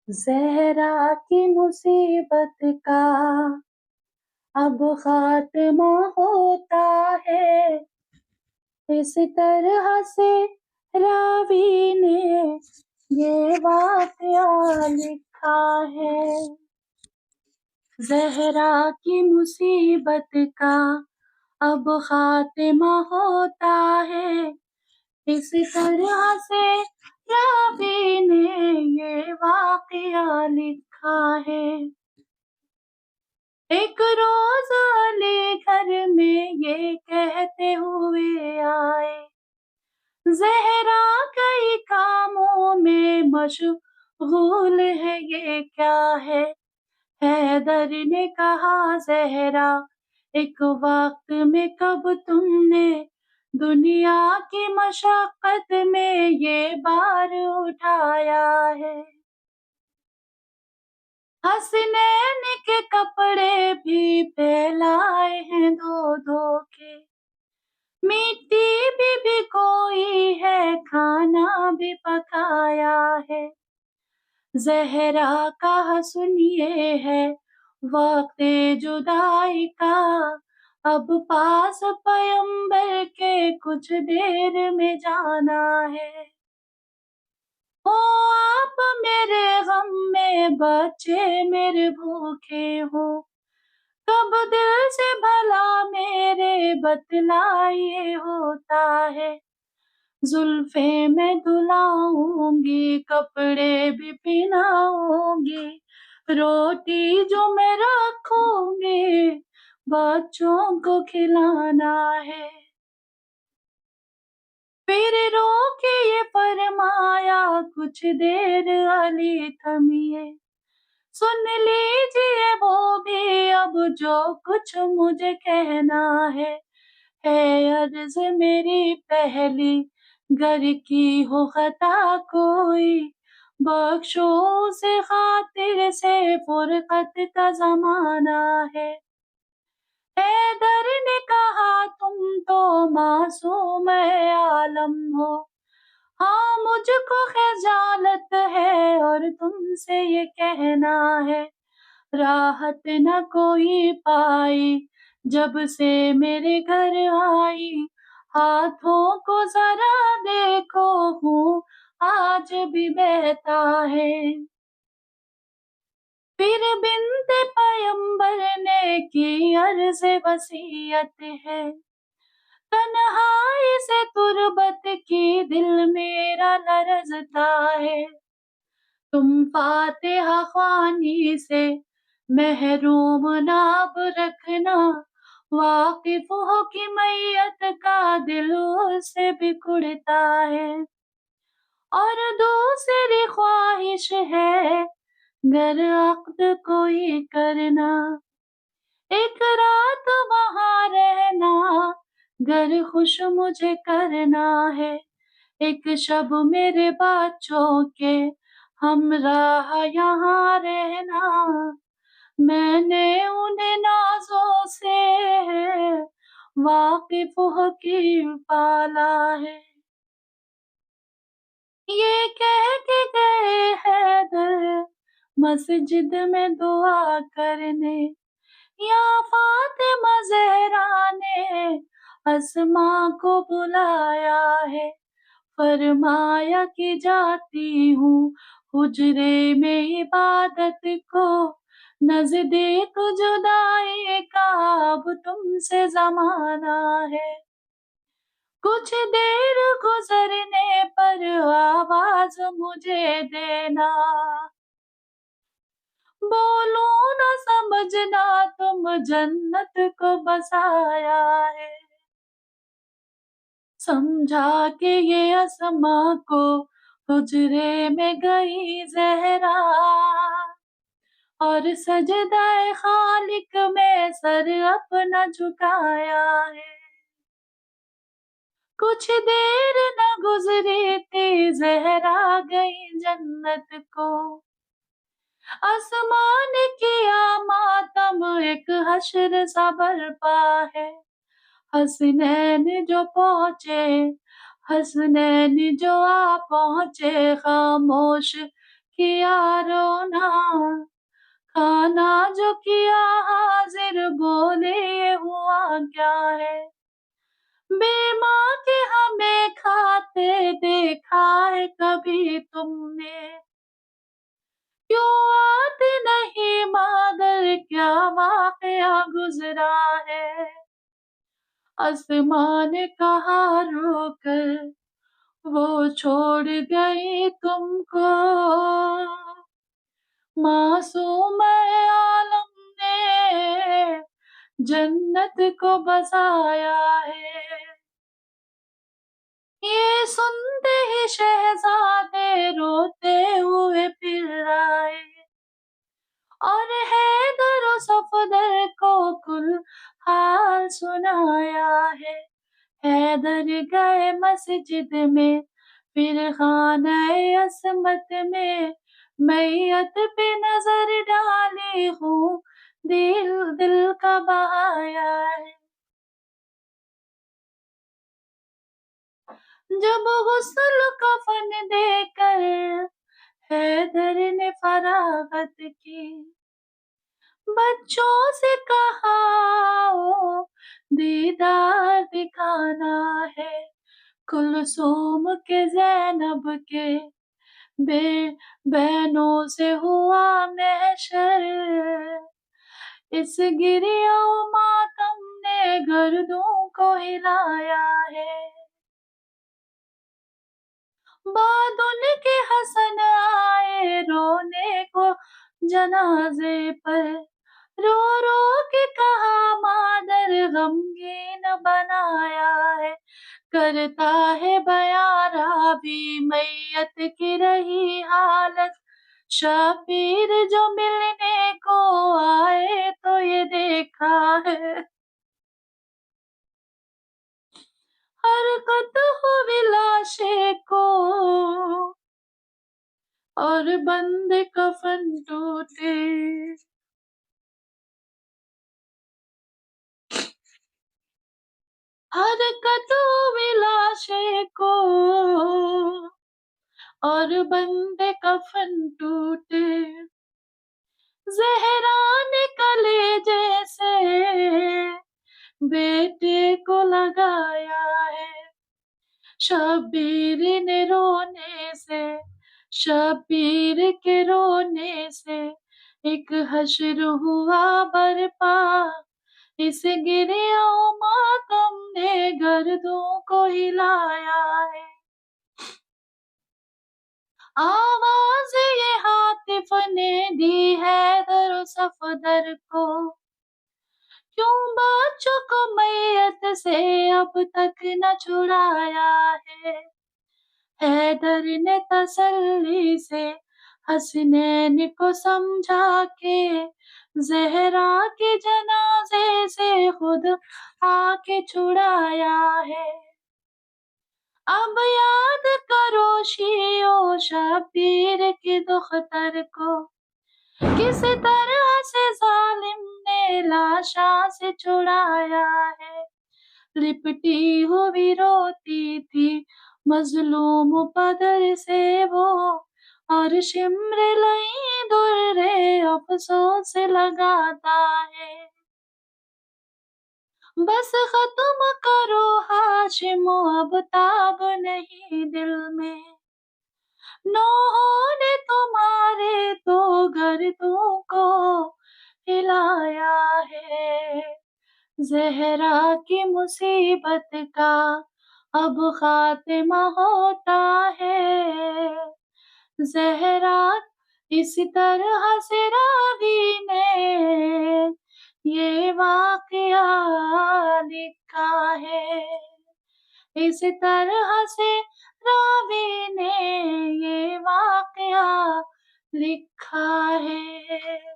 ज़हरा की मुसीबत का अब खात्मा होता है, इस तरह से रावी ने ये वाक़या लिखा है। ज़हरा की मुसीबत का अब खात्मा होता है, इस तरह से रावी ने ये वाक़या लिखा है। एक रोज़ अली घर में ये कहते हुए आए, ज़हरा कई कामों में मशगूल है, ये क्या है? हैदर ने कहा, ज़हरा एक वक़्त में कब तुमने दुनिया की मशक्क़त में ये बार उठाया है। हसनैन के कपड़े भी फैलाए हैं धो-धो के, मिट्टी भी भिगोई है, खाना भी पकाया है। ज़हरा का सुनिए है वक़्त जुदाई का, अब पास पैगंबर के कुछ देर में जाना है। हो आप मेरे गम में, बच्चे मेरे भूखे हो, कब दिल से भला मेरे बतलाइए होता है। जुल्फ़े मैं धुलाऊंगी, कपड़े भी पहनाऊंगी, रोटी जो मैं रखूंगी बच्चों को खिलाना है। फिर रो के ये फरमाया, कुछ देर अली थमिए, सुन लीजिए वो भी अब जो कुछ मुझे कहना है। अर्ज़ मेरी पहली, घर की हो खता कोई, बख्शो उसे खातिर से फुरकत का ज़माना है। हैदर ने कहा, तुम तो मासूम आलम हो, हाँ मुझको खजालत है और तुमसे ये कहना है, राहत न कोई पाई जब से मेरे घर आई, हाथों को जरा देखो हूँ आज भी बहता है। फिर बिन्ते पैगंबर ने की अर्ज़ वसीयत है, तन्हाई से तुरबत की दिल मेरा लरज़ता है। तुम फातिहा ख्वानी से महरूम ना अब रखना, वाकिफ हो कि मैयत का दिल उससे बिखुड़ता है। और दूसरी ख्वाहिश है घर अक़्द कोई करना, एक रात वहाँ रहना, घर खुश मुझे करना है। एक शब मेरे बच्चों के हमराह यहाँ रहना, मैंने उन्हें नाज़ों से वाकिफ हो के पाला है। ये कह के गए हैदर मस्जिद में दुआ करने, या फातिमा ज़हरा ने अस्मा को बुलाया है, फरमाया कि जाती हूँ हुजरे में इबादत को, नज़दीक जुदाई का अब तुमसे ज़माना है। कुछ देर गुज़रने पर आवाज़ मुझे देना, बोलूं न समझना तुम जन्नत को बसाया है। समझा के ये अस्मा को हुजरे में गई ज़हरा, और सजदाए खालिक में सर अपना झुकाया है। कुछ देर न गुजरी थी ज़हरा गई जन्नत को, आसमान किया मातम एक हश्र सा बरपा है। हसनैन जो पहुँचे, हसनैन जो आ पहुँचे, खामोश किया रोना, खाना जो किया हाज़िर, बोले ये हुआ क्या है? बेमाँ के हमें खाते देखा है कभी तुमने? क्यों आती नहीं मादर, क्या वाक़या गुज़रा है? आसमां ने कहा रोकर, वो छोड़ गई तुमको। मासूम आलम ने जन्नत को बसाया है। ये सुनते ही शहज़ादे रोते हुए फिर आए, और हैदर और सफदर को कुल हाल सुनाया है। हैदर गए मस्जिद में, फिर खाने असमत में, मैयत पे नजर डाली हूँ, दिल दिल का बहाया है। जब गुस्ल कफन देकर हैदर ने फरागत की, बच्चों से कहा ओ दीदार दिखाना है। कुलसूम के ज़ैनब के बे बहनों से हुआ महशर, इस गिरिया मातम ने गर्दों को हिलाया है। बाद उनके हसन आए रोने को जनाजे पर, रो रो के कहा मादर गमगीन बनाया है। करता है बयां रावी मैयत की रही हालत, शबीर जो मिलने को आए तो ये देखा है। हरकत हुई लाशे को और बंद कफन टूटे। हरकत हुई लाशे को और बंद कफन टूटे। ज़हरा ने कलेजे से बेटे को लगाया है। शबीर ने रोने से, शबीर के रोने से एक हश्र हुआ बरपा। इस गिरिया मातम ने गर्दों को हिलाया है। आवाज ये हातिफ ने दी है दर सफदर को, क्यों बच्चों को मैयत से अब तक न छुड़ाया है। हैदर ने तसल्ली से हसनैन को समझा के, ज़हरा के जनाजे से खुद आके छुड़ाया है। अब याद करो शियो शबीर के दुख्तर को, किस तरह से जालिम ने लाशा से छुड़ाया है। लिपटी हुई रोती थी मजलूम बदर से वो, और शिम्र लई दुर्रे अफसोस लगाता है। बस खत्म करो हाशिम, अब ताब नहीं दिल में। नूहों ने तुम्हारे तो गर्दों को हिलाया है। ज़हरा की मुसीबत का अब खात्मा होता है। ज़हरा इस तरह से रावी ने ये वाक़या लिखा है। इस तरह से रावी ने ये वाक़या लिखा है।